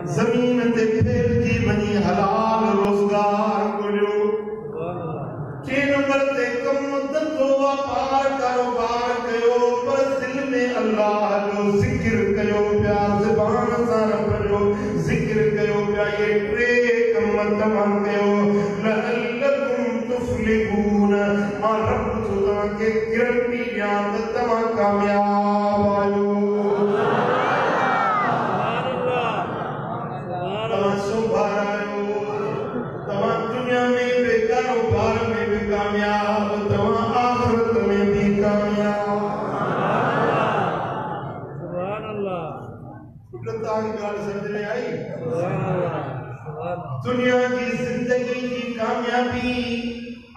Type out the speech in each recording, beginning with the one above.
जमीन ते फैलजी वञी हलाल रोज़गार ॻोल्हियो। 6 नंबर ते कम धंधो वापार कारोबार कयो पर दिल में अल्लाह जो ज़िक्र कयो पिया, ज़बान सां रब जो ज़िक्र कयो पिया। ये 3 कम तमाम कयो लअल्लकुम तुफ्लिहून। मां रब तव्हांखे गारंटी ॾियां त तव्हां कामयाब आहियो। दुनिया की जिंदगी की कामयाबी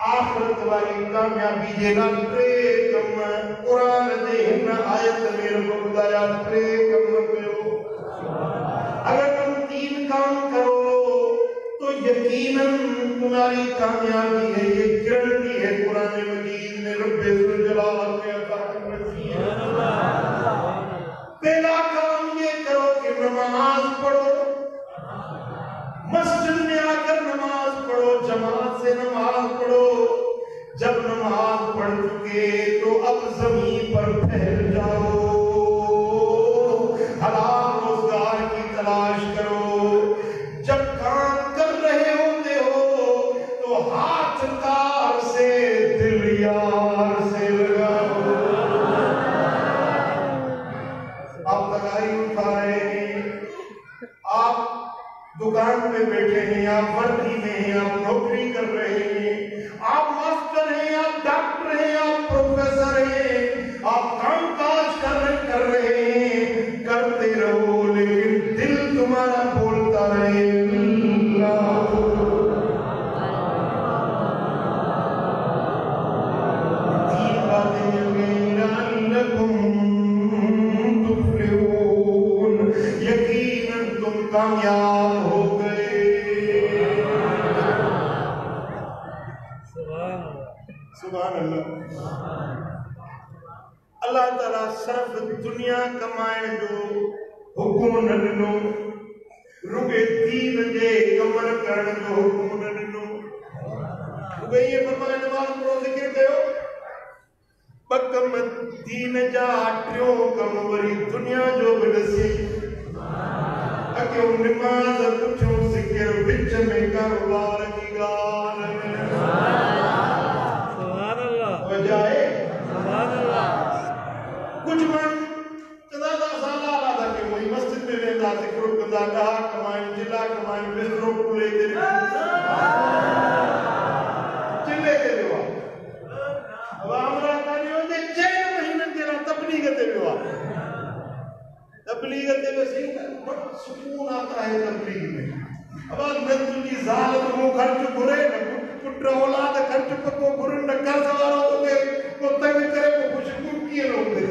आखिरत वाली कामयाबी जे लाइ 3 कम कुरान जे हिन आयत में रब ॿुधाया। 3 कम कयो। अगर तुम 3 काम करो तो यकीनन तुम्हारी कामयाबी है। ये गारंटी है कुरान मजीद में रब्बे जुल जलाल ने अता की है। पहला काम ये करो कि नमाज पढ़ो, मस्जिद में आकर नमाज पढ़ो, जमात से नमाज पढ़ो। जब नमाज पढ़ चुके तो अब जमीन पर फैल जाओ, हलाल रोजगार की तलाश करो। जब काम कर रहे होते हो तो हाथ कार से दिल यार से लगाओ। आप लगाई उठा रहे हैं, आप दुकान में बैठे हैं, आप वर्दी में हैं, आप नौकरी कर रहे हैं, आप मास्टर हैं, आप डॉक्टर हैं, आप प्रोफेसर हैं, आप कामकाज कर रहे हैं। करते रहो लेकिन दिल तुम्हारा बोलता रहे तीन बातें यकीनन तुम कामयाब हो गए। सुभान अल्लाह। अल्लाह ताला सिर्फ दुनिया कमाइण जो हुकुम न ॾिनो, रुगे दीन जे कमर करण जो हुकुम न ॾिनो। रुगे ये फरमाए नमाज़ पढ़ो, ज़िक्र कयो। 2 कम दीन जा, 3 कम वरी दुनिया जो बि ॾसी। अॻियो नमाज़, पुठियों ज़िक्र, विच में कारोबार जी ॻाल्हि। बजाए कुछ माण्हू चवंदा असां अल्लाह था कयूं, वही मस्जिद में वेंदा, ज़िक्र कंदा, ॾहा कमाइनि, जिला कमाइनि, बिस्तरो खुले ते चिल्ले ते वियो आहे। अब आमरा कान्हे वञे 6 महीननि जे लाइ तबलीग ते वियो आहे। तबलीग ते वैसे सुकून आता है तबलीग में। अब न तुझी ज़ाल को खर्च घुरे, न पुट औलाद खर्च को घुरे, न कर्ज वारो होके को तंग करे को कुछ कुकी न होके।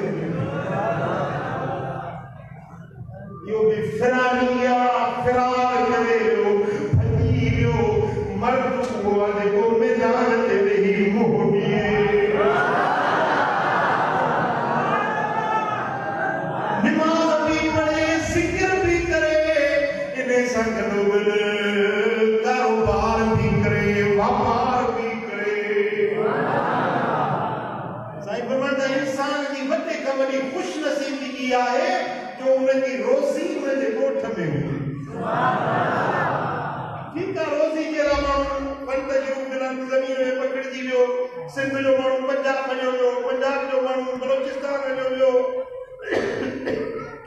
यो भी फिरानिया फिरार करे लो, भजी लो, मर्द हुआ देखो मैदान ते रही मोहनिए। नमाज भी पढ़े, ज़िक्र भी करे, इन्हें संग कारोबार भी करे, व्यापार भी करे। साईं फरमाता इंसान की वॾे खां वॾी खुशनसीबी इहा आहे जो उनजी रोज़ी उनजे ॻोठ में हुजे। ठीकु आहे, रोज़ी जहिड़ा माण्हू पंध जो मिलनि, ज़मीन में पकड़िजी वियो, सिंध जो माण्हू पंजाब वञो वियो, पंजाब जो माण्हू बलोचिस्तान वञो वियो,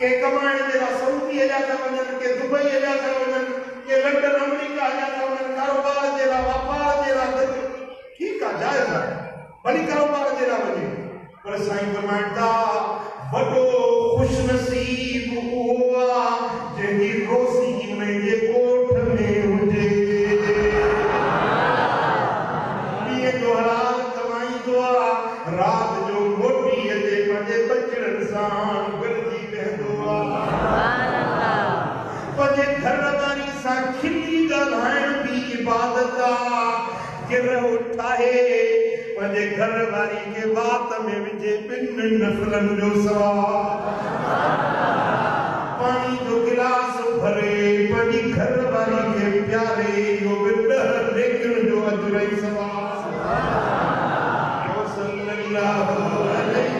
के कमाइण जे लाइ सऊदी जा था वञनि, के दुबई जा था वञनि, के लंडन अमेरिका जा था वञनि, कारोबार जे लाइ, वापार जे लाइ। ठीकु आहे, जाइज़ आहे, भली कारोबार जे लाइ वञे। पर साईं फरमाइनि था वॾो खुशनसीब उहो आहे जंहिंजी रोज़ी उनजे ॻोठ में हुजे। ॾींहं जो हलाल कमाईंदो आहे, राति जो मोटी अचे पंहिंजे बचड़नि सां गॾिजी वेंदो आहे। पंहिंजे घर वारी सां खिली ॻाल्हाइण बि इबादत आहे। गिरह ठाहे पंहिंजे घर वारी खे बात में विझे, 2 नफ़लनि जो सवाब। रही सल्लल्लाहु अलैहि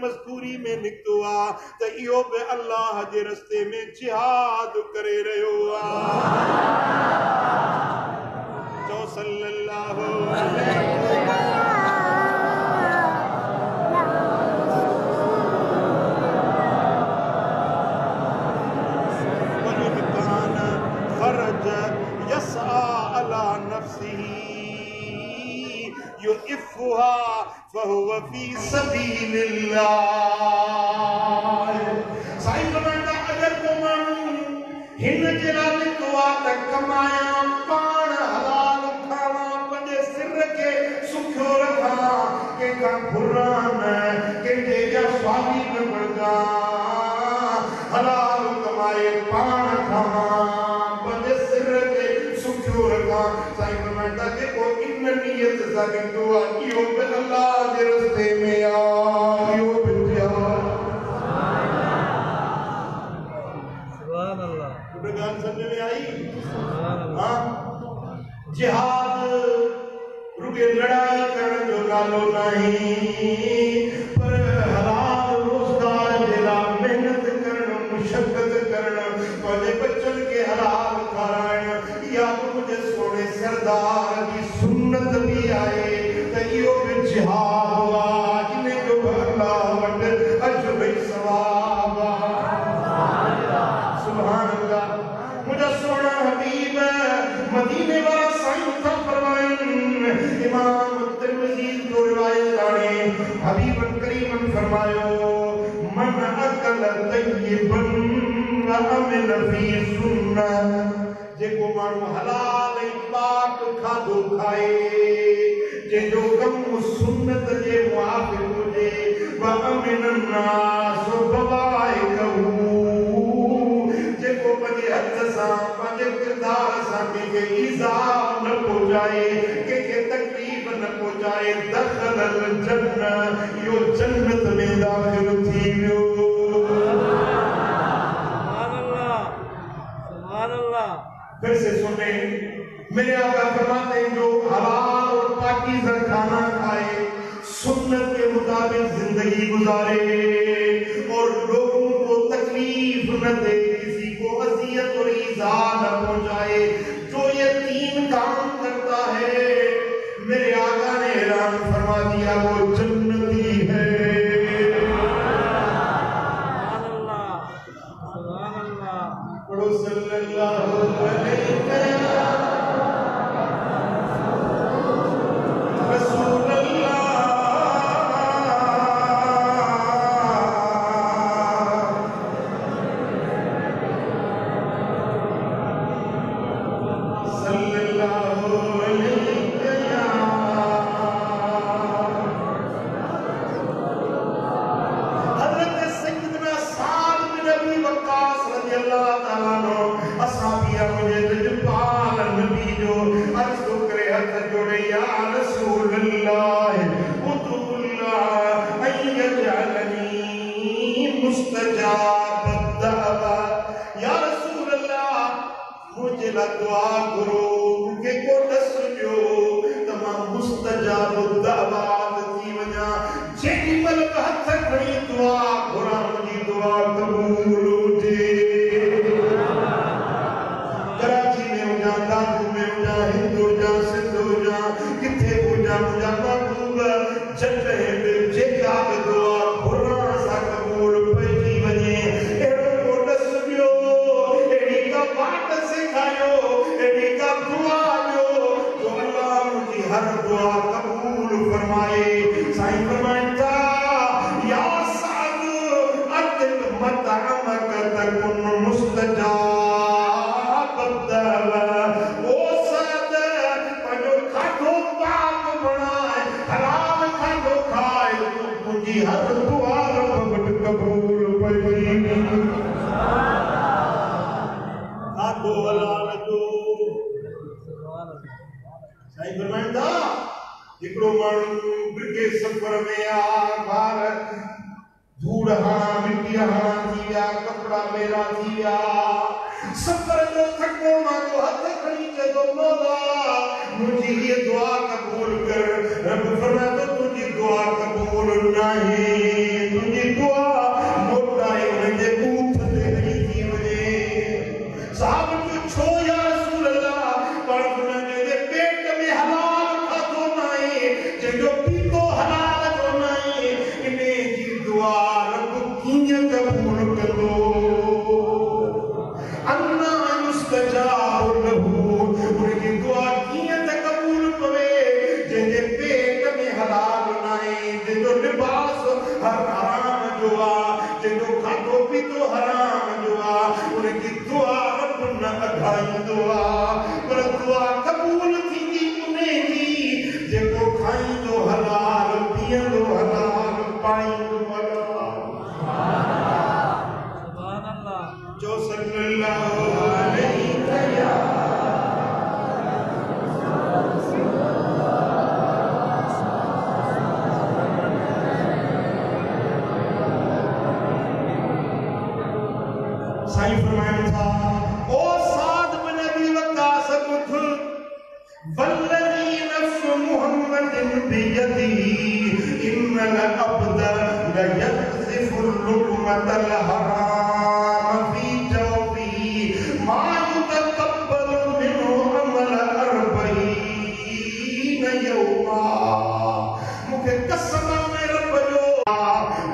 मजदूरी में निकतो आ तो इहो बि अल्लाह जे रस्ते में जिहाद करे रहियो जो सल्लल्लाहु अलैहि खरज यसा अला नफ्सिही युइफुहा फहुव फी सबीलिल्लाह। साईं फरमाईंदा अगर को माण्हू हिन जे लाइ निकितो आहे त कमाया पाण हलाल खावा पंहिंजे सिर खे सुखियो रखां कंहिंखां घुरां न कंहिंजे जा स्वामी न बणिजां हलाल कमाए पाण खावां पंहिंजे सिर खे सुखियो रखां। साईं फरमाईंदा जेको इन नियत सां निकितो आहे इहो बि अल्लाह जे रस्ते में आहे इहो बि सुभान अल्लाह। तुझे ॻाल्हि सम्झ में आई? हाँ जिहाद रुगे लड़ाई करण जो नालो नहीं पर हलाल रोजगार जे लाइ मेहनत करण मुशक्कत करण पंहिंजे बच्चन खे हलाल खाराइण फरमायो मन अकल तय्यबन व अमिल फी सुन्नह जेको माण्हू हलाल ऐं पाक खाधो खाए जंहिंजो कमु सुन्नत जे मुआफ़िक़ हुजे व अमिन नास बवाइकहू जेको पंहिंजे हथ सां पंहिंजे किरदार सां कंहिंखे ईज़ा न पहुचाए कंहिंखे तकलीफ़ न पहुचाए दख़लल जन्नह इहो जन्नत में दाख़िल थी वियो। फिर से सुने मेरे आका फरमाते हैं जो हलाल और पाकीज़ा खाना खाए सुन्नत के मुताबिक जिंदगी गुजारे और लोगों को तकलीफ न दे किसी को अज़ियत और ईज़ा न पहुंचाए जो ये 3 काम करता है मेरे आका ने ऐलान फरमा दिया वो जन्नती है। पढ़ो सल्लल्लाहु अलैहि रसूल अल्लाह सल्लल्लाहु अलैहि हज़रत सय्यदना साद बिन अबी वक्कास रज़ियल्लाहु ताला अन्हु असहाबिया मुझे तजपाल नबी जो अर्ज़ तो करे हथ जोड़े या रसूल अल्लाह उदुल्लाह अय्यजअलनी मुस्तजाब दअवा या रसूल अल्लाह मुझे ला दुआ करो के को दस जो तमाम मुस्तजाब दअवात थी वञा जेॾी महिल हथ खणी दुआ घुरा मुंहिंजी दुआ क़बूल हुजे। कराची में हुजा दादू में हुजा हिंदू हुजा सिंधु हुजा किथे हुजा मुंहिंजा महबूब जॾहिं बि जेका बि दुआ घुरण सां क़बूल पइजी वञे अहिड़ो को ॾस ॾियो अहिड़ी का वाट सेखारियो अहिड़ी का दुआ ॾियो जो अल्लाह मुंहिंजी हर दुआ क़बूल फरमाए। साईं फरमाइनि था या साद अतिब मतअमक तकुन मुस्तजाब दअवा ओ साद पंहिंजो खाधो पाक बणाए हलाल खाधो खाए मुंहिंजी हर दुआ रब वटि क़बूल पइजी। खाधो हलाल जो साईं फरमाइनि था हिकिड़ो माण्हू बिके सफ़र में आ ॿार धूड़ हणा मिटी हणा थी विया कपिड़ा मेरा थी विया सफ़र जो थको मांगो हथ खणी चयो मौला मुंहिंजी हीअ दुआ क़बूल कर रब फरमाए थो तुंहिंजी दुआ क़बूल नाहे तुंहिंजी दुआ मोटाए हुनजे ऊठ ते हली थी वञे। साहब जो छो या रसूल अल्लाह पर हुनजे पेट में हलाल खाधो नाहे जंहिंजो पीतो हलाल जो नाहे इन जी दुआ रब कीअं क़बूल कंदो। अन्ना युस्तजाब लहू उनकी दुआ कीअं त क़बूल पवे जंहिंजे पेट में हलाल नाहे जंहिंजो लिबास हराम जो आहे जंहिंजो खाधो पीतो हराम जो आहे उनकी दुआ रब न अघाईंदो आहे पर दुआ क़बूल थींदी उनजी जेको खाईंदो हलाल पीअंदो हलाल पाईंदो हलाल। जो सल्लल्लाहु अलैहि साईं फरमाइनि था ओ साद बिन अबी वक्कास ॿुध वल्लज़ी नफ़्सु मुहम्मदिन बियदिही इन्नल अब्द लयक़ज़िफ़ु लुक़मतल हराम फ़ी जौफ़िही मा युतक़ब्बलु मिन्हु अमल अर्बईन यौमा। मूंखे कसम में रब जो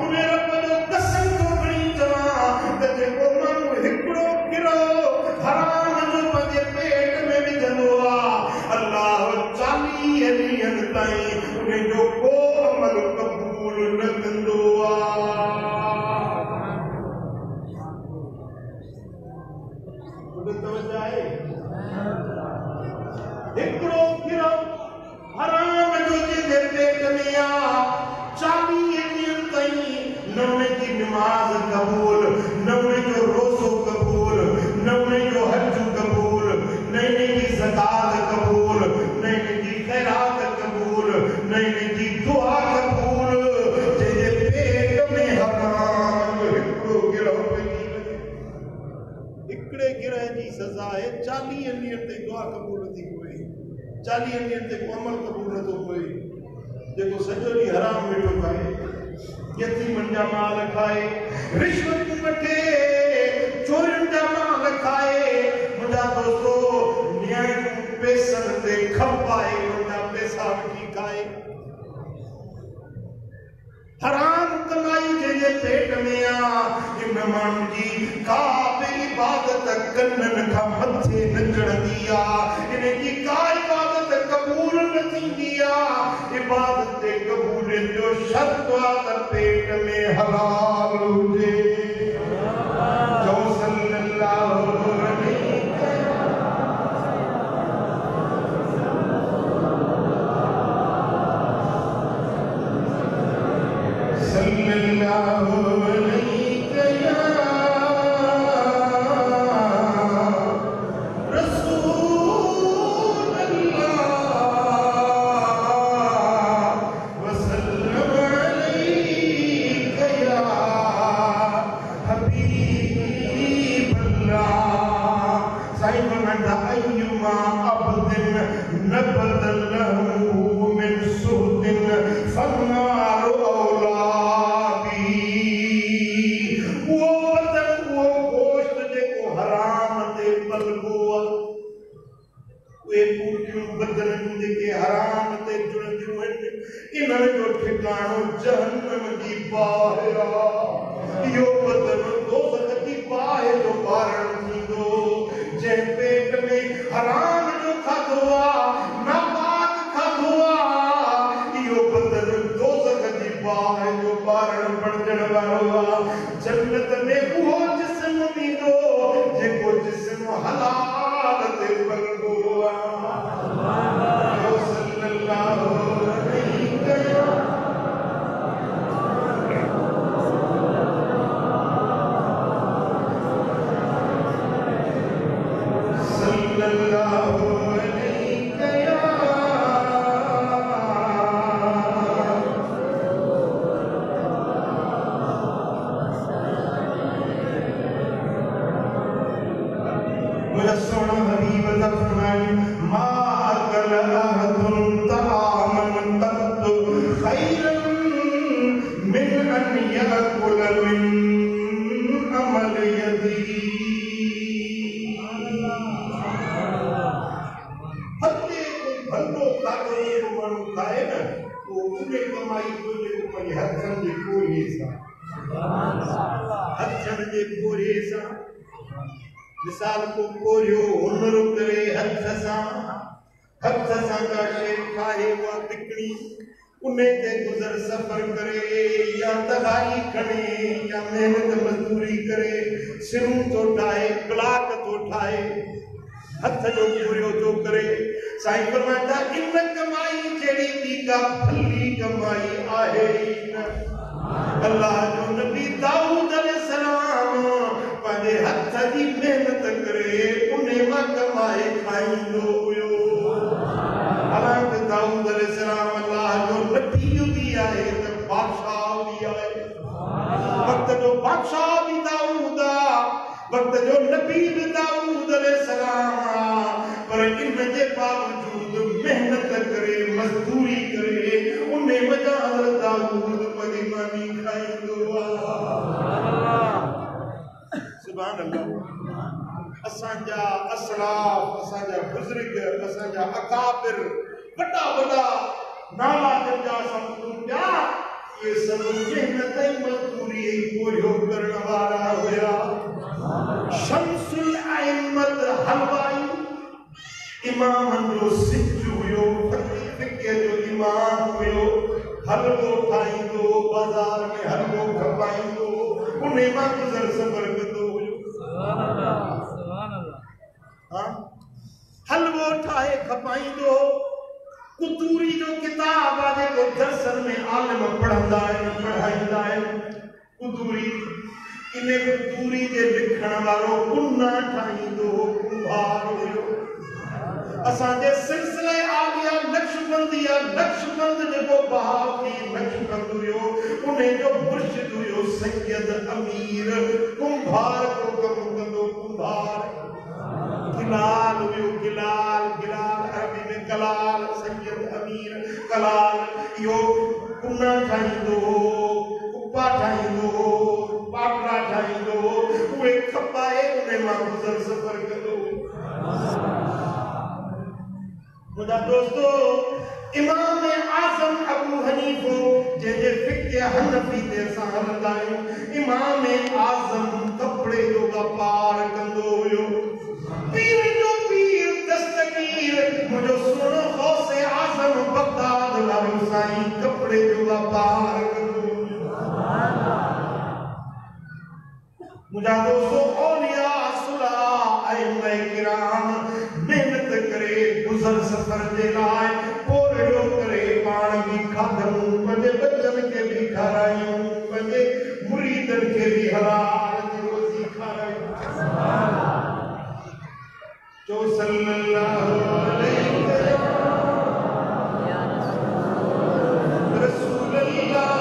उन रब जो कसम थो खणी चवां त जेको माण्हू हिकिड़ो किलो हराम जो पंहिंजे पेट में विझंदो आहे अल्लाह 40 ॾींहंनि ताईं उन जो को अमल क़बूल न कंदो आहे। जी नमाज कबूल, न उनजो रोज़ो कबूल, न उनजो हज कबूल, न इनजी ज़कात कबूल, न इनजी खैरात कबूल, न इनजी दुआ कबूल। जे पेट में हराम हिकिड़ो गिरह पइजी वञे, हिकिड़े गिरह जी सज़ा आहे 40 ॾींहनि ते दुआ कबूल थी पए, 40 ॾींहनि ते को अमल कबूल नथो पए। जेको सॼो ॾींहुं हराम वेठो खाए, यतीमनि जा माल खाए, रिश्वत वठे, चोरियुनि जा माल खाए, मुंहिंजा दोस्तो न्याणियूं पैसनि ते खपाए, मुंहिंजा पैसा वठी खाए। हराम कमाई जंहिंजे पेट में आ, इन माण्हू जी का बि इबादत कननि खां मथे न चढ़ंदी आ, इनजी का इबादत कबूल न थींदी आ। इबादत जे कबूल जो शर्त आ त पेट में हलाल हुजे। जो सल्लल्लाहु अलैहि सल्लल्लाहु अलैहि मिसाल को कोरियो हुनर करे हथ सां का शे खाए वा बिकणी उन्हें ते गुजर सफर करे या तगाई खणे या मेहनत मजदूरी करे सिरूं तो ठाए ब्लाक तो ठाए हथ जो कोरियो तो करे। साईं फरमाता इन कमाई जेड़ी दी का भली कमाई आहे न। अल्लाह जो नबी दाऊद अलैहिस्सलाम पंहिंजे हथ जी मेहनत करे उन्हें मां कमाए खाईंदो हुयो। हालांकि दाऊद अलैहिस्सलाम अल्लाह जो नबी भी आहे त बादशाह भी आहे। वक्त जो बादशाह भी दाऊद आ, वक्त जो नबी भी दाऊद अलैहिस्सलाम, पर इन जे बावजूद मेहनत करे मजदूरी करे उन्हें वजह हज़रत दाऊद मदीनानी खाईंदो आ। सुभान अल्लाह। असांजा असलाफ, असांजा बुजुर्ग, असांजा अकाबिर वॾा वॾा नाला जंहिंजा असां ॿुधिया ये सब मेहनत ऐं मजदूरी ऐं कोरियो करण वारा हुया। शमसुल अइम्मत हलवाई इमामनि जो सिज हुयो, फिके जो इमाम हुयो। हलवो ठाहींदो, बाज़ार में हलवो खपाईंदो, उन मां गुज़र सफ़र कंदो हुयो। हलवो ठाहे खपाईंदो। कुतूरी जो किताब आहे जेको दरसनि में आलिम पढ़ंदा आहिनि, पढ़ाईंदा आहिनि। कुदूरी इन्हें कुदूरी के लिखण वालों कुन्ना ठाईंदो कुंभार हुयो असांजे सिलसिले आलिया नक्शबंद जेको बहाव थी नक्शबंद हुयो उन्हें जो मुर्शिद हुयो सैयद अमीर कुंभार को कम कंदो कुंभार गिलाल हुयो गिलाल अरबी में कलाल सैयद अमीर कलाल यो कुन्ना ठाईंदो कुप्पा ठाईंदो पाटला ठाईंदो उहे खपाए उन्हें मां गुज़र सफ़र कंदो मुझा दोस्तों इमाम आज़म अबू हनीफो जे फिक्र हनफी ते असां हलंदा आहियूं इमाम आज़म कपड़े जो व्यापार कंदो हुयो पीर जो पीर दस्तगीर मुझो सुनो गौसे आज़म बगदाद वालो साईं कपड़े जो व्यापार कंदो मुझा दोस्तों औलिया सुला अइम्मा किराम मेहनत करे गुज़र सफ़र जे लाइ पोरियो करे पाण भी खाधऊं पंहिंजे बच्चन के भी खारायूं पंहिंजे मुरीदन के भी हलाल जी रोज़ी खारायूं जो सल्लल्लाहु अलैहि रसूलल्लाह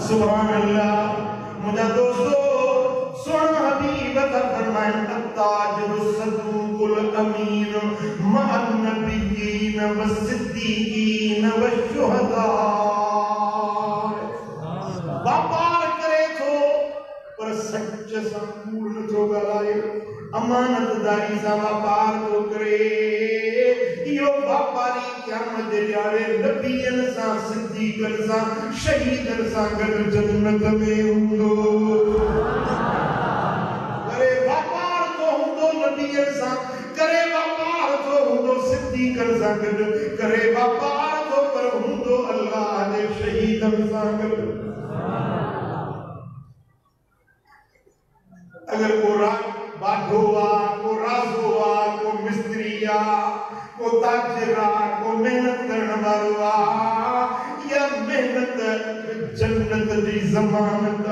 सुभान अल्लाह मुझा दोस्तों सुन हबीब का फरमान अत्ताजुर सदूकुल अमीन मअन नबिय्यीन व सिद्दीकीन व शुहदा व्यापार करे थो पर सच सां कूड़ नथो ॻाल्हाए अमानतदारी सां व्यापार थो करे इहो व्यापारी क़यामत जे ॾियारे नबीअनि सां सिद्दीक़नि सां शहीदनि सां गॾु जन्नत में हूंदो करे व्यापार थो हूंदो नबीअनि सां करे व्यापार थो हूंदो सिद्दीक़नि सां गॾु करे व्यापार थो पर हूंदो अल्लाह जे शहीदनि सां गॾु अगर को बाढो को राज़ो को मिस्त्री को ताजिर को मेहनत करण वालो या मेहनत जन्नत जी ज़मानत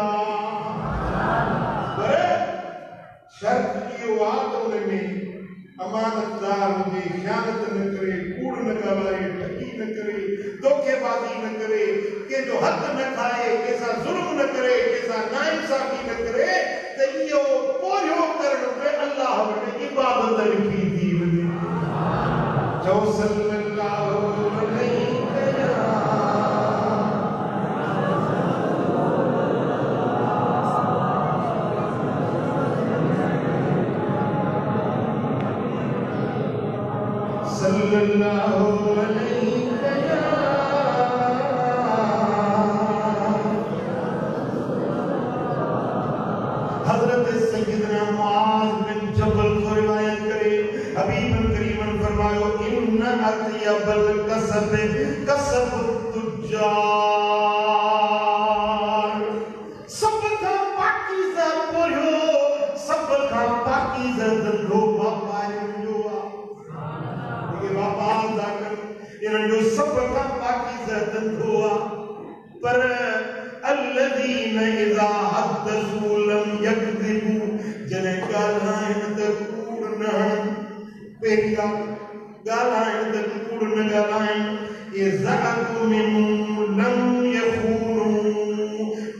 पर शर्त इहो आहे त उनमें अमानतदार हुजे ख़यानत न करे कूड़ न ॻाल्हाए ठगी न करे धोखेबाज़ी न करे कंहिंजो हक़ न खाए कंहिंसां ज़ुल्म न करे कंहिंसां नाइंसाफ़ी न करे त इहो पोरियो करण में अल्लाह वटि इबादत लिखी थी वञे जो सल्लल्लाहु अलैहि सल्लल्लाहु अलैहि हज़रत सय्यदना मुआज़ बिन जबल को रिवायत करे हबीब करीम ने फरमायो इन्न अत्यबल कसब कसब तुज्जार सब का पाकीज़ा पोरियो सब का पाकीज़ा धंधो व्यापार जो ये व्यापार जाकर इन्होंने सब का पाकीज़ा धंधो पर الذين إذا حدثوا لم يكذبوا जने गालाइन त कूड़ न पेगा गालाइन त कूड़ न गालाइन इज़अतु मिन लम यखूनु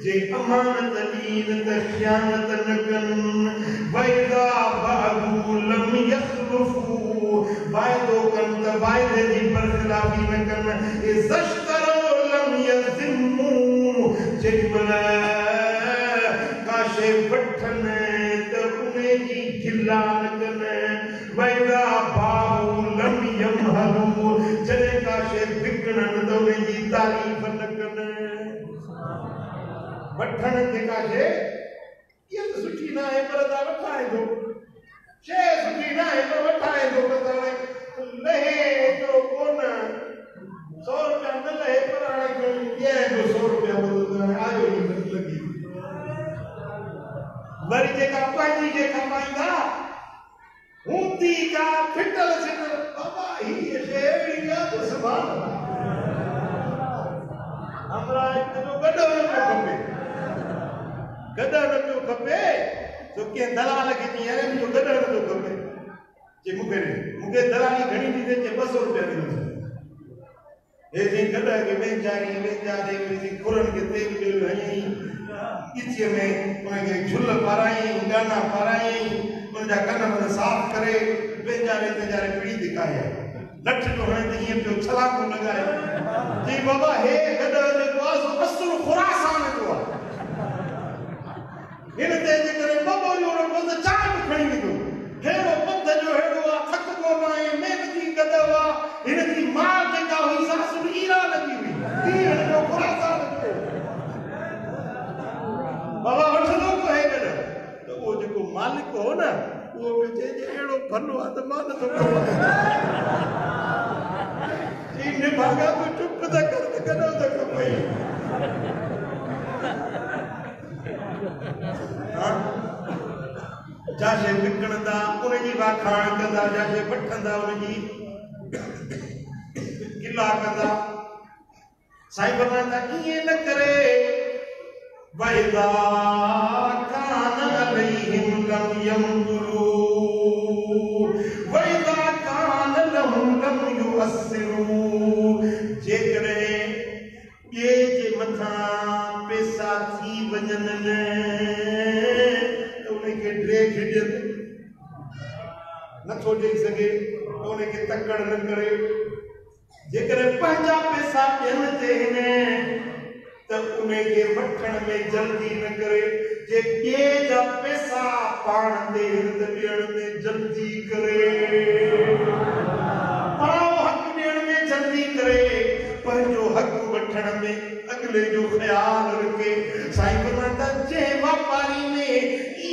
जे अमानत दीन त ख़यानत न कन वइदा बअदु लम यखलफु वायदो कन त वायदे जी बरखिलाफी न कन इज़श्तरो लम यज़िमु जेमला काशे पठन त उन्हें जी गिला न कन वैदा बाहु लम यमहलु जने काशे बिगड़न त उन्हें जी तारीफ न कन वठन ते काशे ये तो सुठी ना है पर दा वठाए दो शे सुठी ना है पर वठाए दो त ले तो आयो ही लगी वरी जेका पंहिंजी जेका पाईंदा हूंदी का फिटल सिटल बाबा ही शेड़ी का तो सुभान हमरा जो गडो न खपे गडो न खपे तो के दलाल के जी अरे जो गडो न खपे जे मुके दलाली घणी दी दे 200 रुपया दी ए जे गडा के में जा दे वे खुरन के तेल मिल रही इचे में उनके झुल पाराई गाना पाराई उनजा कन मन साफ करे बेचारे पीड़ी दिखाए लठ जो हणे ये पे छलाकू लगाए जी बाबा हे गडा ने पास असुर खुरासान तो इन ते जे करे बाबा जो रोज चाय खणी दो हेड़ो पद जो हेड़ो थक को नाए मेहनती गदवा इन की मां के का हुई सासुर ईरा लगी हुई तीर जो खुरासान बाबा वठनो को है गडा तो वो जो मालिक हो ना वो बेचे एड़ो भलो आ त मान तो इन भागा तो चुप त कर त गडो त खपई हां जाशे विकणदा उन जी वाखाण कंदा जाशे वठंदा उन जी गिला कंदा साईं फरमांदा इए न करे वैदा कान अलैहिम लम यमदुलू वैदा कान लहुम लम युअस्सिरू जेकरे ये जे मथा पैसा थी वजन ने तो उनके ड्रे खिजन न छोड़ सके तो उनके तकड़ न करे जेकरे पंजा पैसा पेन ते ने तब उन्हें के वठण में जल्दी न करे जे के जा पैसा पाण दे देण में जल्दी करे पाओ हक देण में जल्दी करे पर जो हक वठण में अगले जो ख्याल रखे साईं फरमाता जे व्यापारी में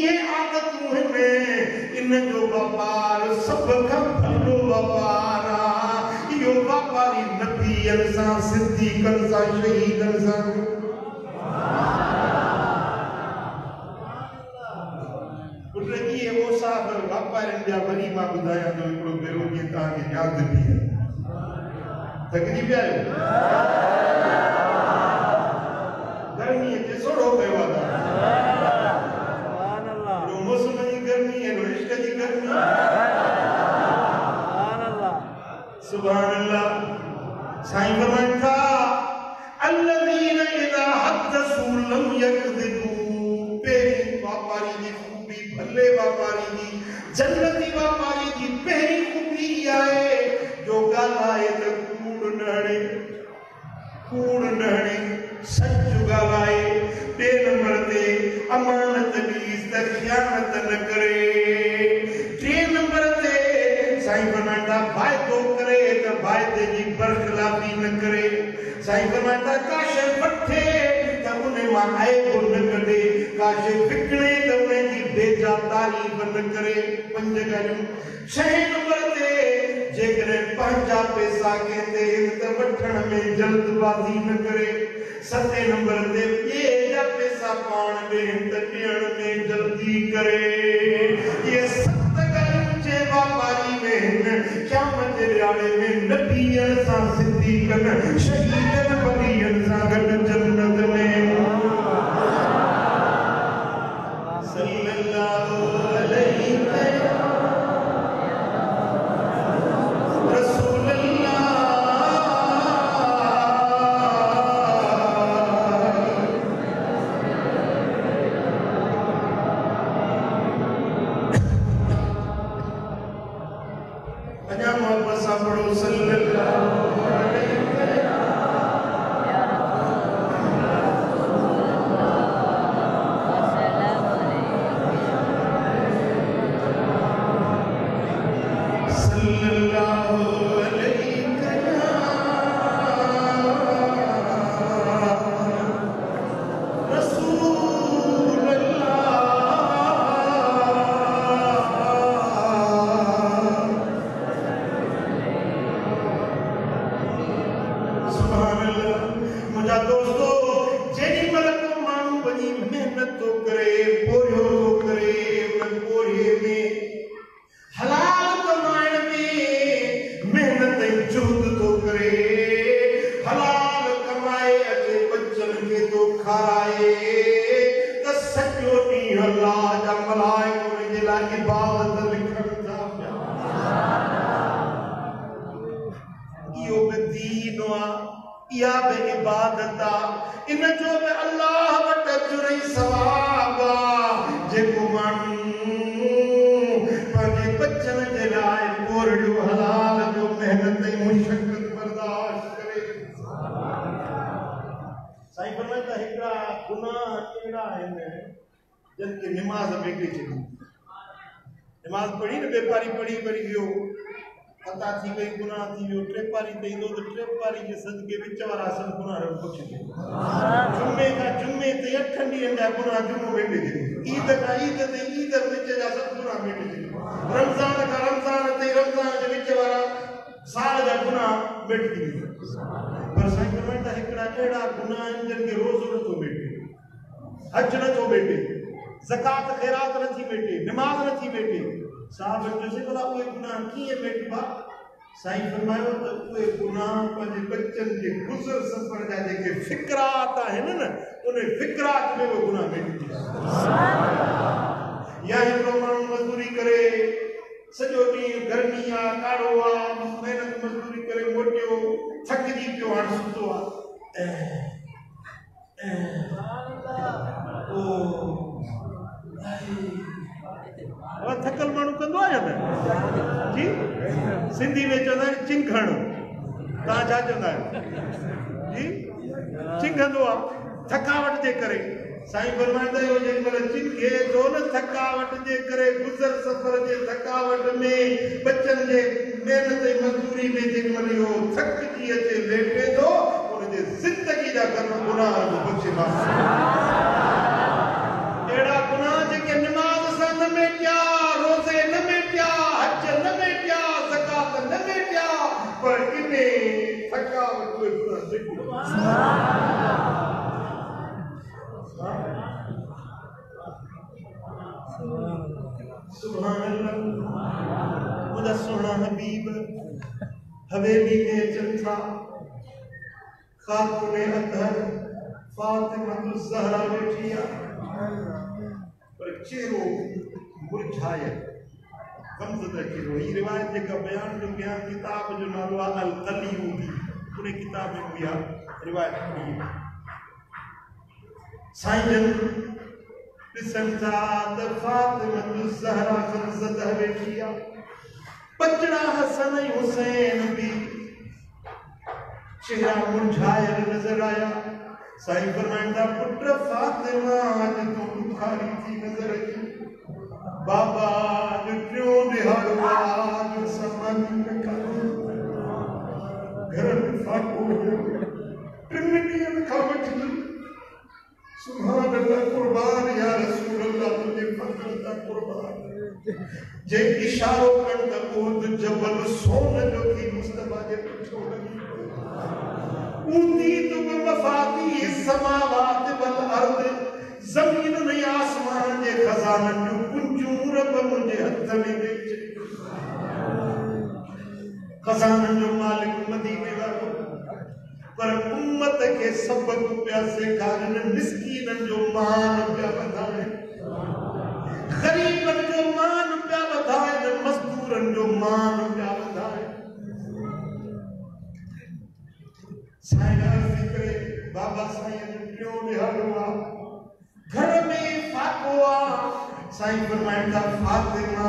ये आदतूं हैं इन जो व्यापार सब का भलो व्यापार यो व्यापारी नबीयन सा सिद्दीकन सा शहीदन सा पुटजी ये वो साहब व्यापारन जा वरी मां बुधाया तो एकड़ो बेरो के ता के याद भी है तकलीफ आयो गर्मी के सोड़ो पेवा था सुभान अल्लाह रो मौसम की गर्मी है रो इश्क की गर्मी सुभान अल्लाह साईं फरमाता अल्लज़ीना इज़ा हद्दसू लम यकज़िबू पेरी व्यापारी की खूबी भले व्यापारी की जन्नती व्यापारी की पहली खूबी आए जो गालाए तो कूड़ नहणे सच गालाए बे नंबर ते अमानत दी इज्जत खयानत न करे टे नंबर ते साईं फरमाता वायदो करे तो वायदे की बरखलाफी न करे साईं फरमाता काशे पठे तो उन्हें मां ऐब न कढे काशे विकणे तो उन्हें की बेजा तारीफ न करे पंज ॻाल्हियूं छह नंबर ते जेकरे पंहिंजा पैसा कहते तो वठण में जल्दबाजी न करे सते नंबर ते ये जा पैसा पाण में त ॾियण में जल्दी करे ये सत ॻाल्हियूं जे व्यापारी में क़यामत जे ॾियारे में नबीअन सां सिद्दीक़न शहीदन वलीअन सां गॾु जन्नत में सल्लल्लाहु अलैहि दुआ या बे इबादता इन जो बे अल्लाह वट जुरई सवाबा जेको मानू पंहिंजे बच्चन जे लाइ कोरड़ियो हलाल जो मेहनत ऐं मुशक्क़त बर्दाश्त करे। साईं फरमाईंदा हिकिड़ा गुनाह अहिड़ा आहिनि जिन खे निमाज़ मेटे छॾी। निमाज़ पढ़ी न बेपारी पढ़ी वियो पता थी वई गुनाह थी वियो टे पारी ते ईंदो त टे पारी जे सदके विच वारा सभु गुनाह बख़्शिजो। जुमे खां जुमे ते 8 ॾींहंनि जा गुनाह जुमो मेटे छॾी। ईद खां ईद ते ईद विच जा सभु गुनाह मेटे छॾी। रमज़ान खां रमज़ान ते रमज़ान जे विच वारा साल जा गुनाह मेटिजी वेंदा। पर साईं फरमाईंदा हिकिड़ा अहिड़ा गुनाह आहिनि जिन खे रोज़ो नथो मेटे, हज नथो मेटे, ज़कात ख़ैरात नथी मेटे, निमाज़ नथी मेटे। साहब चयोसि भला उहे गुनाह कीअं मेटबा? साईं फरमायो त उहे गुनाह पंहिंजे बच्चनि जे गुज़र सफ़र जा जेके फ़िक्रात आहिनि न उन फ़िक्रात में उहे गुनाह मेटिजी या हिकिड़ो माण्हू मज़दूरी करे सॼो ॾींहुं गर्मी आहे काड़ो आहे महिनत मज़दूरी करे मोटियो थकिजी पियो हाणे सुतो आहे थकल माण्हू कंदो आहे न जी सिंधी में चवंदा आहिनि चिंघण। तव्हां छा चवंदा आहियो जी? चिंघंदो आहे थकावट जे करे। साईं फरमाईंदा आहियो जेमहिल चिंघे थो न थकावट जे करे गुज़र सफ़र जे थकावट में बच्चनि जे महिनत ऐं मज़दूरी में जेमहिल इहो थकिजी अचे लेटे थो उनजे ज़िंदगी जा गुनाह बख़्शिबा। अहिड़ा गुनाह जेके निमाज़ सां न मेटिया, रोज़े न मेटिया, हज न मेटिया, ज़कात न मेटिया, पर इने थकावट उहे गुनाह मेटिया। सुभान अल्लाह। मुझा सोना हबीब हवेली में अचनि था। खातून अतहर फातिमा ज़हरा वेठी आहे पर चेहरो मुरझायल गमज़दा चेहरो। ही रिवायत जेका बयान जो कयां किताब जो नालो आहे अल कली हूंदी उन किताब में हुई आहे रिवायत पढ़ी। साईं जन ॾिसनि था त फातिमा ज़हरा गमज़दा वेठी आहे। बचड़ा हसन ऐं हुसैन भी चेहरा मुरझायल नज़र आया। साईं फरमाईंदा पुट फातिमा अॼु तूं बुखारी थी नज़र अची। बाबा अॼु टियों ॾिहाड़ो आहे समाधि में घर में फाको हुयो 3 ॾींहंनि खां वठी। सुभान अल्लाह कुर्बान या रसूल अल्लाह तुंहिंजे फज़ल तां कुर्बान। जे इशारो कनि त उहद जबल सोन जो थी मुस्तफा जे पुठियो लॻी। ऊंधी तुम मफाती समावात वल अर्द ज़मीन ने आसमान जे खज़ाननि जूं कुंजूं रब मुंहिंजे हथ में ॾेई। खज़ाननि जो मालिक मदीने वारो पर उम्मत के सबक पिया सेखारनि। मिस्कीननि जो मान पिया वधाइनि, ग़रीबनि जो मान पिया वधाइनि, मज़दूरनि जो मान पिया वधाइनि। साईं अर्ज़ करे बाबा साईं जो टियों ॾिहाड़ो आहे घर में फाको आहे। साईं फरमाईंदा फातिमा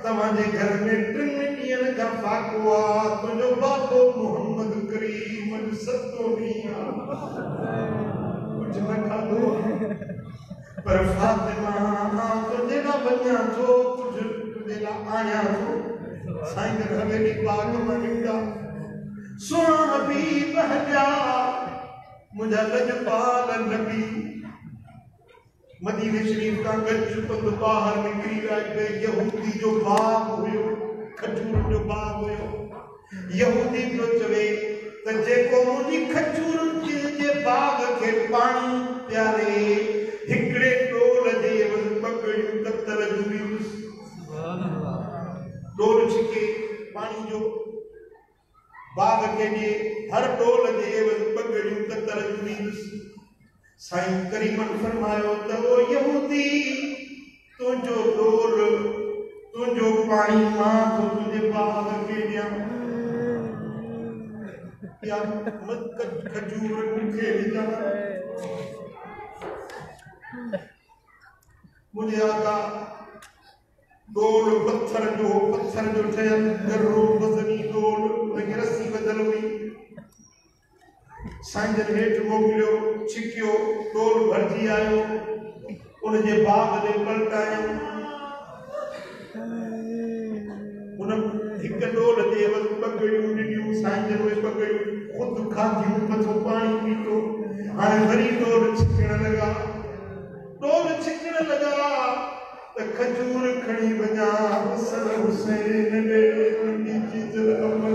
तव्हांजे घर में 3 ॾींहंनि खां फाको आहे। तुंहिंजो बाबो मोहम्मद करीम अॼु 7 ॾींहं कुझु न खाधो पर फातिमा तुंहिंजे लाइ वञा थो, कुझु तुंहिंजे लाइ आया थो। साईं जन हवेली पाक मां निकिता। सोना हबीब हजा मुझा लजपाल नबी मदीने शरीफ का गज पंध बाहर निकली आए। यहूदी जो बाग हुयो, खजूर जो बाग हुयो। यहूदी पियो चवे त जेको मुंहिंजी खजूर जे बाग खे पाणी प्यारे हिकिड़े टोल जे पकड़ियूं कतल जुड़ियूं। टोल छिके पाणी जो बाग के ॾिए हर टोल जे पगड़ियूं कतर जुड़ीं। साईं करीमन फरमायो त ओ यहूदी तुंहिंजो टोल तुंहिंजो पाणी मां तो तुंहिंजे बाग खे ॾियां। या मत खजूर खेली जाना मुझे आका डोल पत्थर जो थे गर्रो वजनी डोल उनके रस्सी बदल हुई सांजन हेठ मोकिलियो छिकियो डोल भरजी आयो उनजे बाग दे पलटायो उन हिक डोल जे वल पकड़ियूं ॾिनियूं सांजन उहे पकड़ियूं खुद खाधियूं मथो पाणी पीतो हाणे वरी डोल छिकण लगा त खजूर खणी वञा हसन हुसैन ॾे मुंहिंजी जिल अमल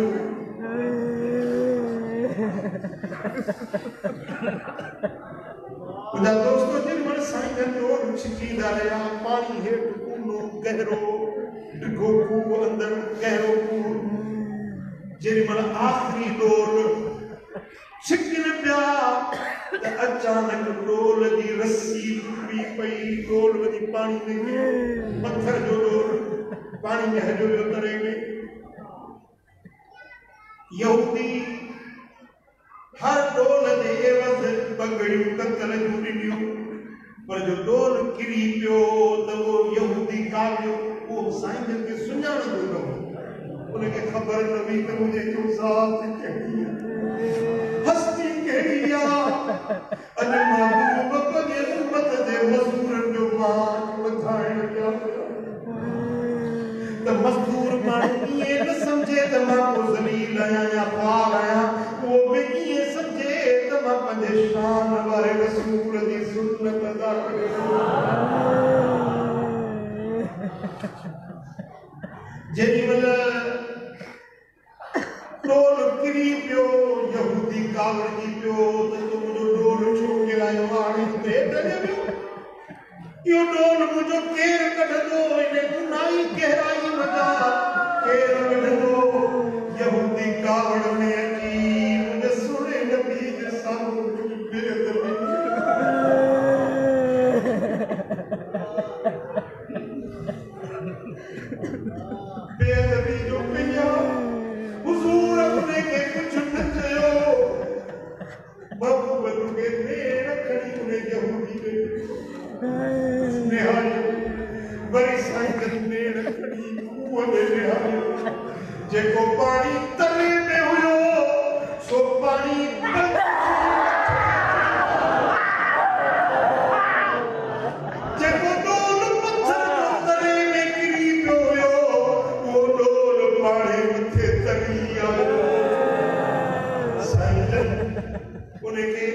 मुंहिंजा दोस्तो जिन मन साईं जन डोल छिकींदा रहिया पाणी हेठि कूनो गहरो ॾिघो खूह अंदर गहरो खूह जेॾी महिल आख़िरी डोल छिकनि पिया त अचानक डोल जी रस्सी टुटी पई डोल वञी पाणी में गियो पत्थर जो डोल पाणी में हलियो वियो तरे में यहूदी हर डोल जे एवज़ पगड़ियूं कतल जूं ॾिनियूं पर जो डोल किरी पियो त उहो यहूदी कावियो उहो साईं जन खे सुञाणंदो न हो उनखे ख़बर न हुई त मुंहिंजे ज़ात कहिड़ी हस्ती कहिड़ी आहे अॼु मां गुरू जे उम्मत जे मज़दूरनि जो मान वधाइण लॻा पिया त मज़दूर माण्हू ईअं न सम्झे त मां को ज़लील आहियां या ख़्वार आहियां उहो बि ईअं सम्झे त मां पंहिंजे शान वारे रसूल जी सुन्नत अदा करियां जेॾी महिल डोल किरी पियो यहूदी कावड़जी पियो त तूं मुंहिंजो डोल छो किरायो हाणे हेठि अचे पियो इहो डोल मुंहिंजो केरु कढंदो इन गुनाही गहराई वॾा केरु कढंदो यहूदी कावड़ में अची मुंहिंजे सुहिणे नबी जे साम्हूं बेअदबी जो कया हुजूर अपने के कुछ न चयो महबूब के नेड़ खड़ी उन्हें यहूदी ने निहारियो वरी साईं नेड़ खड़ी कुओं में निहारियो जेको पानी तरे में हुयो सो पानी जेको डोल पत्थर तरे में किरी पियो हुयो वो डोल पाणी मथे तरी आयो साईं जन उनखे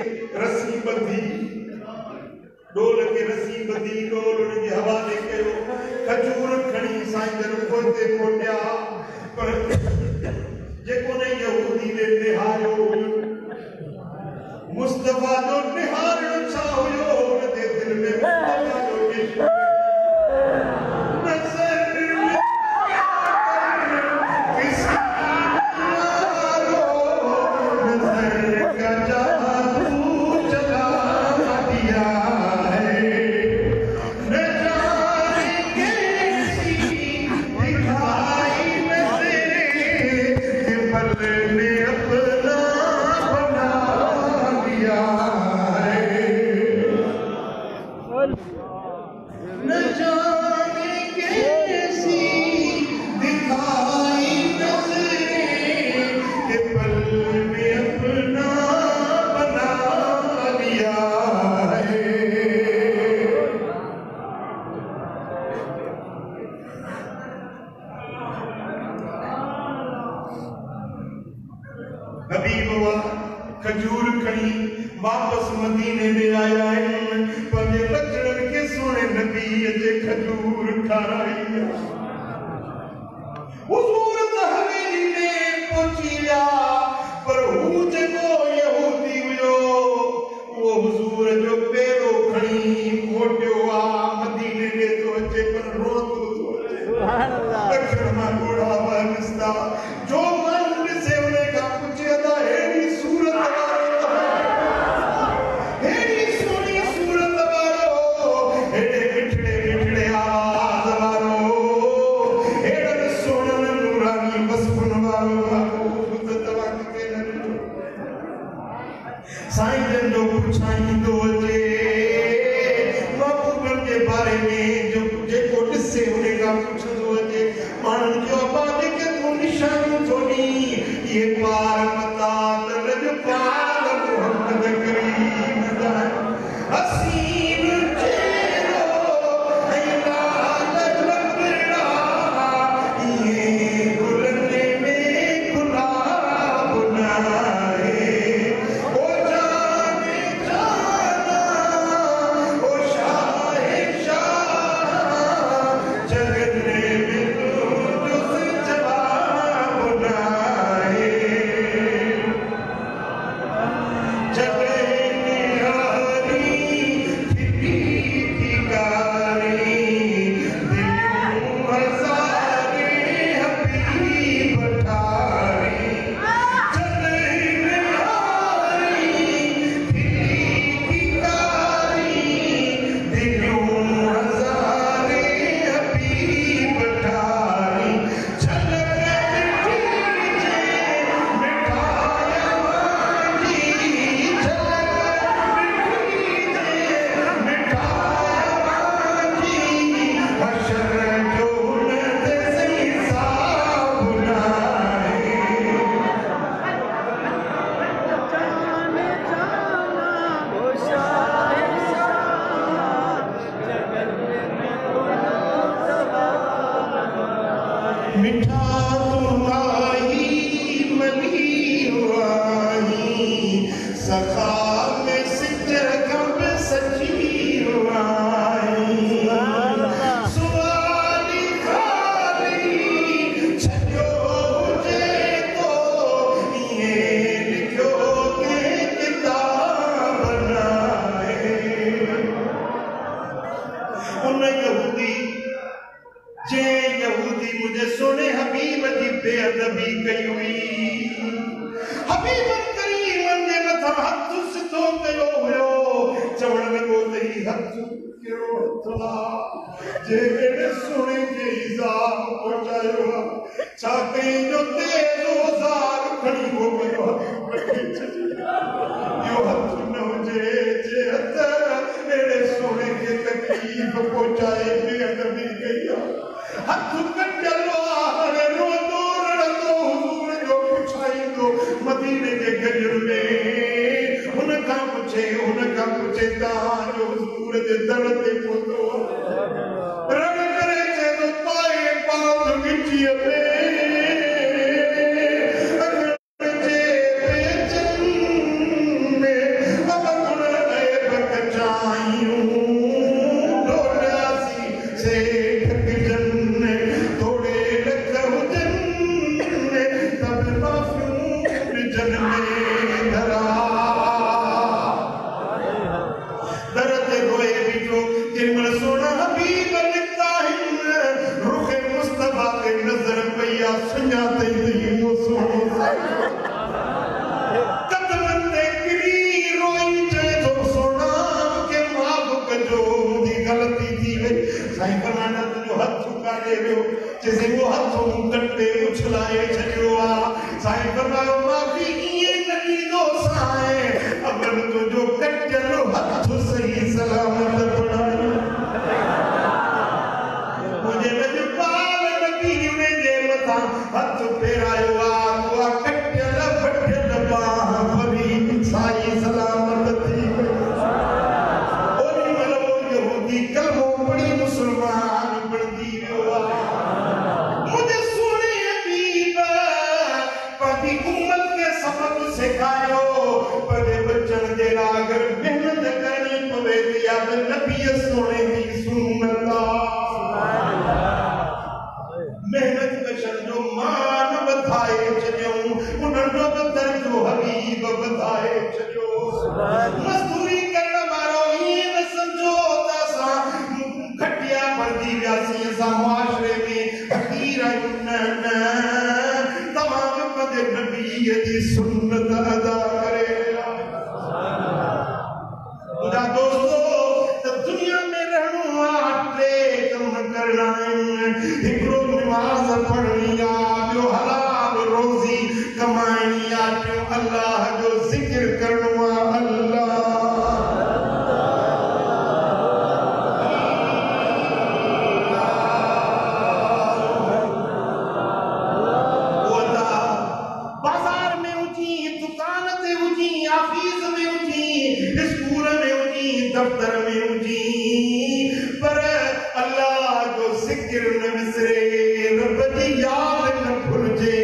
रस्सी बंधी डोल खे रस्सी बंधी डोल उनजे हवाले कयो खजूर खणी साईं जन पोइते पहुंचा पर जेको ने यहूदी ने निहारियो हुयो मुस्तफा जो निहारणो छा हुयो उनजे दिल में मुस्तफा जो इश्क खजूर खड़ी वापस मदीने में आया है पंजे बचड़न के सोने नबी जे खजूर खाराई हुजूर त हवेली में पहुंची विया पर हू जेको यहूदी हुयो वो हुजूर जो पेरो खणी मोटियो आ मदीने में तो अचे पर रोतो तो सुभान अल्लाह दक्षिण मां घोड़ा वरस्ता जो मन से उन्हें का कुछ अदा हेड़ी सूरत मिठड़े आवाज वारो हेड़न सोनन नूरा पुछाईंदो अचे महबूबन के बारे में जो जेको ॾिसे उन खां पुछंदो अचे माण्हुनि जो आबादी के तूं निशानियूं थोड़ी ये पार मता त जो पार मोहम्मद करीम दा हसीन चेहरो ऐं लाल लबड़ा ये गुलने में गुलाब नाहे ओ जाने जाना ओ शाहे शाह जगने में तुझसे जवाब नाहे अल्लाह जो जिक्र करनो अल्लाह हुजी, ऑफिस में हुजी, स्कूल में हुजी, दफ्तर में हुजी, पर अल्लाह जो जिक्र न विसरे, रब जी याद न भुलजे,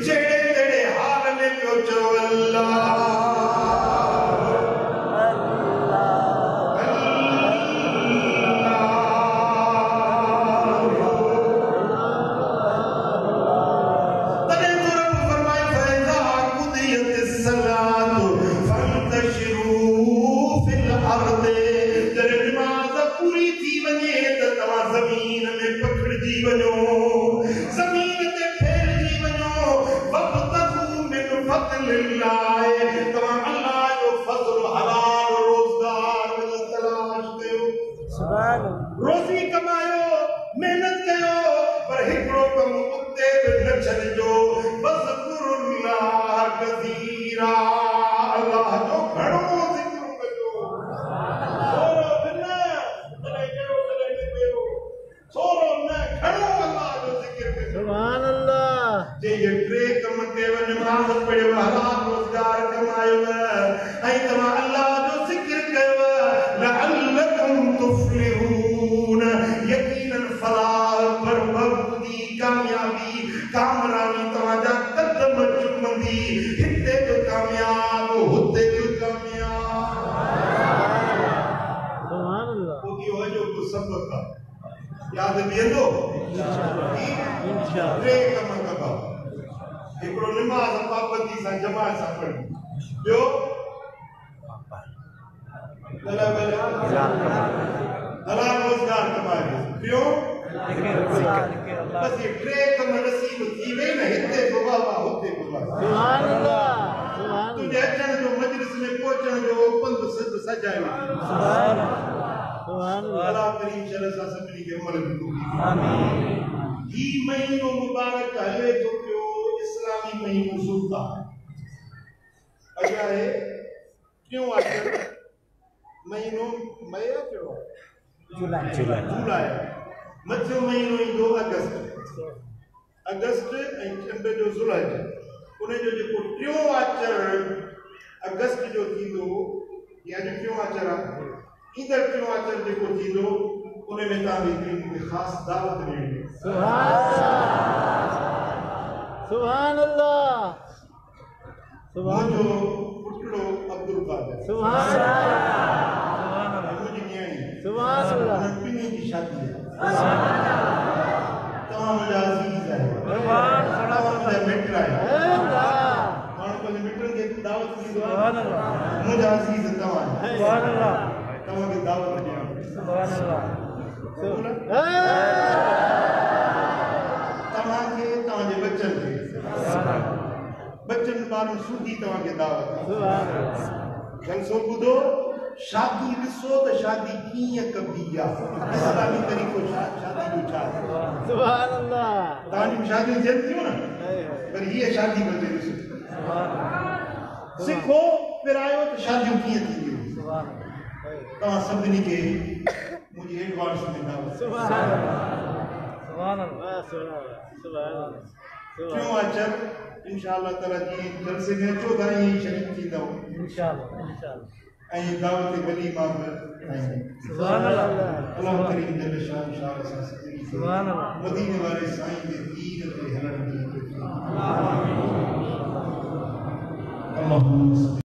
जेड़े तेरे हाल में पियो चो अल्लाह रोज़ी कमायो, मेहनत कयो, पर हिकिड़ो कमु उते बि न छॾिजो, वज़कुरुल्लाह कसीरा, अल्लाह जो घणो ज़िक्र कजो। थोरो बि न, कॾहिं कहिड़ो कॾहिं न कयो, थोरो न घणो अल्लाह जो ज़िक्र कजो। सुभान अल्लाह। जे ये टे कम कयो, नमाज़ पढ़ियो, हलाल रोज़गार कमायो, ऐं तव्हां अल्लाह जो ज़िक्र कयो, लअल्लकुम तुफ्लिहून, यकीनन फलाह बरबदी कामयाबी कामरानी तव्हांजा कदम चुमंदी, हिते बि कामयाब, हुते बि कामयाब। सुभान अल्लाह। वो इहो जो सबक आहे, याद बीहंदो इंशाअल्लाह। टे कम कबा, हिकिड़ो नमाज़ पाबंदी सां जमात सां पढ़ी, ॿियो हलाल रोज़गार कमायो, ॿियो बस ये टे कम नसीब थी वई न, हिते बि बाबा हुते बि बाबा। सुभान अल्लाह। तुंहिंजे अचण जो, मजलिस में पहुचण जो पंध सज सजायो। सुभान अल्लाह। अल्लाह करीम शरह सां सभिनी खे अमल में तौफ़ीक़ आमीन। ही महीनो मुबारक हले थो पियो, इस्लामी महीनो सुल्तान। अॼु आहे टियों अचर महीनो, मई कहिड़ो जुलाई, मथियों महीनो ईंदो अगस्त ऐं चंड जो ज़ुल्हज, उन जो जेको टियों आचर अगस्त जो थींदो, या जो टियों आचर आहे, ईंदड़ टियों आचर जेको थींदो, उन में तव्हांखे हिकिड़ी ख़ासि दावत ॾियणी। सुभान अल्लाह। मुंहिंजो पुटड़ो अब्दुल कादिर, सुभान अल्लाह, मुंहिंजी न्याणी, सुभान अल्लाह, ॿिन्ही जी शादी आहे। तव्हां मुंहिंजा अज़ीज़ आहियो, तव्हां मुंहिंजा मिट आहियो, माण्हू पंहिंजे मिटनि खे दावत ॾींदो आहे, मुंहिंजा अज़ीज़ तव्हां आहियो, तव्हांखे दावत ॾियां। तव्हांखे तव्हांजे बच्चनि खे, बच्चन ॿारनि सूदी तव्हांखे दावत आहे। जलसो ॿुधो, शादी ॾिसो त शादी कीअं कबी आहे, इस्लामी तरीक़ो शादी जो छा आहे। सुभान अल्लाह। तव्हांजी शादियूं थियनि थियूं न, पर हीअ शादी बचे ॾिसो, सिखो पिरायो त शादियूं कीअं थींदियूं। तव्हां सभिनी खे मुंहिंजी एडवांस में दावत। सुभान अल्लाह। टियों अचर इंशाअल्लाह ताला जी जलसे में अचो था, ईअं ई शरीक थींदव इंशाअल्लाह, ऐं दावत वलीमा बि आहिनि। सुभान अल्लाह। अल्लाह करीम जल शान सां सभिनी खे मदीने वारे साईं जे दीन ते हलण जी तौफ़ीक़। आमीन। अल्लाहुम्मा